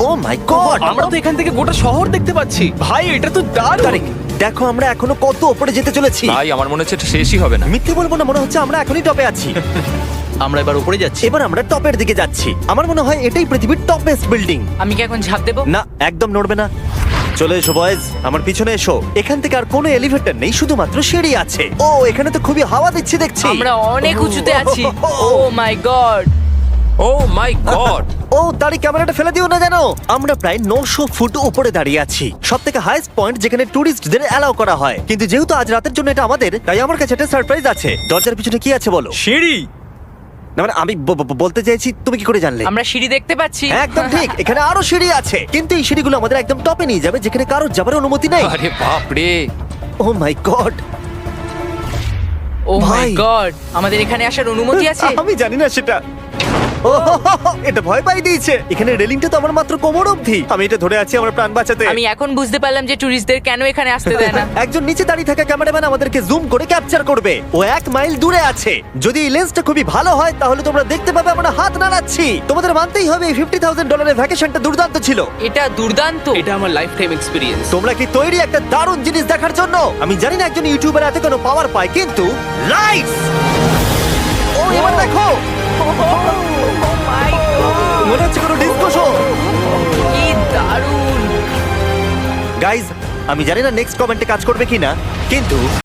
ও মাই god! আমরা তো এখান থেকে গোটা শহর দেখতে পাচ্ছি ভাই, এটা তো দারুণ। তারিক, দেখো আমরা এখনো কত উপরে যেতে চলেছি। ভাই আমার মনে হচ্ছে এটা শেষই হবে না। মিথ্যে বলবো না, মনে হচ্ছে আমরা এখনই টপে আছি। আমরা এবার উপরে যাচ্ছি। এবার আমরা টপের দিকে যাচ্ছি। আমার মনে হয় এটাই পৃথিবীর টপেস্ট বিল্ডিং। আমি কি এখন ঝাঁপ দেবো? না, একদম নড়বে না। চলে এসো বয়েজ, আমার পিছনে এসো। এখান থেকে আর কোনো এলিভেটর নেই, শুধুমাত্র সিঁড়ি আছে। ও, এখানে তো খুবই হাওয়া দিচ্ছে দেখছি। আমরা অনেক উঁচুতে আছি। ও মাই গড! ও মাই গড! ও তারই ক্যামেরাটা ফেলে দিও না জানো। আমরা প্রায় 900 ফুট উপরে দাঁড়িয়ে আছি, সব থেকে হাইস্ট পয়েন্ট যেখানে টুরিস্টদের অ্যালাউ করা হয়। কিন্তু যেহেতু আজ রাতের জন্য এটা আমাদের, তাই আমার কাছে একটা সারপ্রাইজ আছে। দরজার পিছনে কি আছে বলো? সিঁড়ি। না মানে আমি বলতে চাইছি, তুমি কি করে জানলে? আমরা সিঁড়ি দেখতে পাচ্ছি। হ্যাঁ, একদম ঠিক, এখানে আরো সিঁড়ি আছে, কিন্তু এই সিঁড়িগুলো আমাদের একদম টপে নিয়ে যাবে, যেখানে কারোর যাবার অনুমতি নেই। আরে বাপ রে! ও মাই গড! ও মাই ভাই। গড! আমাদের এখানে আসার অনুমতি আছে? আমি জানি না সেটা। ও হো হো হো, এটা ভয় পাই দিয়েছে। এখানে রেলিংটা তো আমার মাত্র কোমর অবধি। আমি এটা ধরে আছি আমার প্রাণ বাঁচাতে। আমি এখন বুঝতে পারলাম যে ট্যুরিস্টদের কেন এখানে আসতে দেয় না। একজন নিচে দাঁড়িয়ে থাকা ক্যামেরাম্যান আমাদেরকে জুম করে ক্যাপচার করবে। ও 1 মাইল দূরে আছে। যদি এই লেন্সটা খুবই ভালো হয় তাহলে তোমরা দেখতে পাবে আমরা হাত নাড়াচ্ছি। তোমাদের মানতেই হবে এই $50,000 ভ্যাকেশনটা দুর্দান্ত ছিল। এটা দুর্দান্ত। এটা আমার লাইফ টাইম এক্সপিরিয়েন্স। তোমরা কি তৈরি একটা দারুণ জিনিস দেখার জন্য? আমি জানি না একজন ইউটিউবার এত কোনো পাওয়ার পায়, কিন্তু লাইটস! ও এবার দেখো, মনে হচ্ছে কোনো ডিস্কো শো। কি দারুণ! গাইজ, আমি জানি না নেক্সট কমেন্টে কাজ করবে কিনা, কিন্তু